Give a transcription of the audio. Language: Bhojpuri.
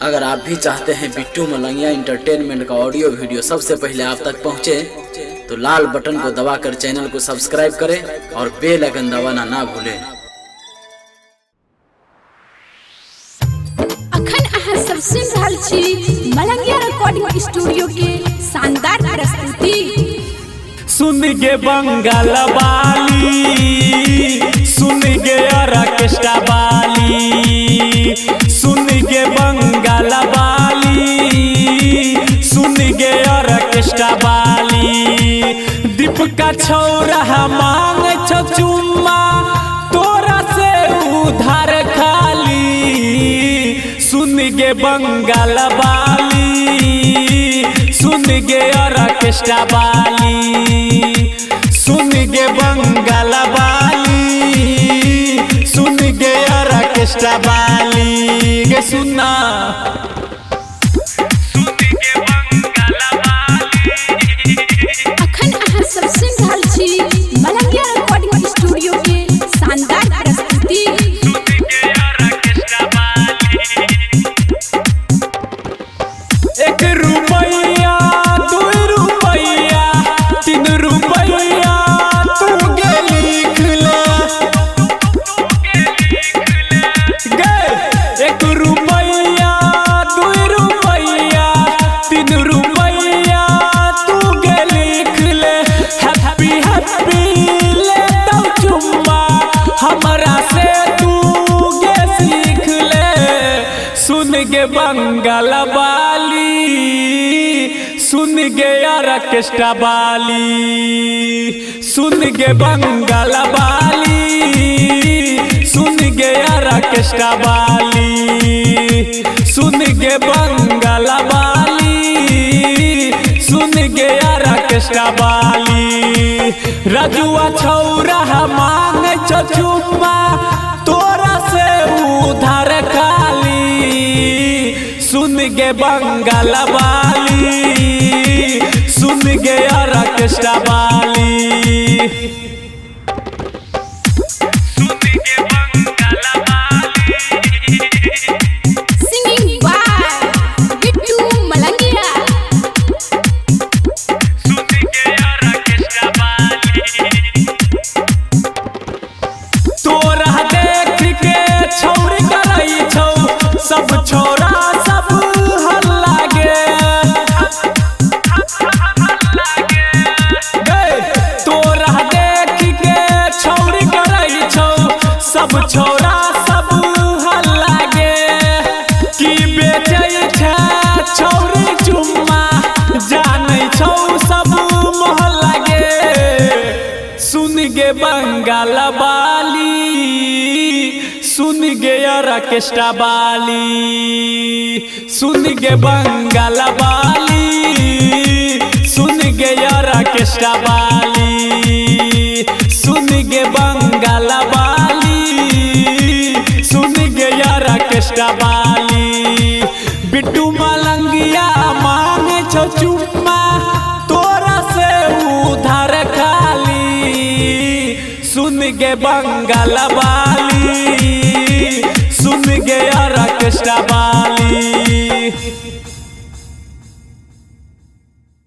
अगर आप भी चाहते हैं बिट्टू मलंगिया इंटरटेनमेंट का ऑडियो वीडियो सबसे पहले आप तक पहुंचे, तो लाल बटन को दबाकर चैनल को सब्सक्राइब करें और बेल आइकन दबाना ना भूलें। अखन अहाँ सब सुन रहल छी मलंगिया रिकॉर्डिंग स्टूडियो के शानदार प्रस्तुति। सुन गे बंगाल वाली, सुन गे ऑर्केस्ट्रा वाली, सुन गे बंगाल वाली, सुन गे ऑर्केस्ट्रा वाली। दीपका छौरा मांग छौ चुम्मा तोरा से उधार खाली। सुन गे बंगाल वाली, सुन गे ऑर्केस्ट्रा वाली, सुन गे बंगाल वाली, सुन गे ऑर्केस्ट्रा वाली। गे सुना अखन अहाँ सब सुन रहल छी मलंगिया रिकॉर्डिंग स्टूडियो के शानदार प्रस्तुति। एक रुपया, दू रुपया, तीन रुपया तू गे लिख ले। गे एक रुपया, दू रुपया, तीन रुपया तू गे लिख ले। हैप्पी हैप्पी ले दो चुम्मा हमरा से तू गे सीख ले। सुन गे बंगाल वाली, सुन गे ऑर्केस्ट्रा वाली, सुन गे बंगाल वाली, सुन गे ऑर्केस्ट्रा वाली, सुन गे बंगाल वाली, सुन गे ऑर्केस्ट्रा वाली। रजुआ छौरा मांग छौ चुम्मा तोरा से उधार खाली। सुन गे बंगाल वाली, सुन गे ऑर्केस्ट्रा वाली। Singing by Bittu Malangiya. तोरा देख के छौरी करई छौ सब छोरा सब हल्ला गे। तोरा देख के छौरी करई छौ सब छोरा सब हल्ला गे। की बेचै छै छौरी चुम्मा जानै छौ सब मोहल्ला गे। सुन गे बंगाल वाली, सुन गे ऑर्केस्ट्रा वाली, सुन गे बंगाल वाली, सुन गे ऑर्केस्ट्रा वाली, सुन गे बंगाल वाली, सुन गे ऑर्केस्ट्रा वाली। बिट्टू मलंगिया मांगे छौ चुम्मा तोरा से उधार खाली। सुन गे बंगाल वाली, सुन गे ऑर्केस्ट्रा वाली।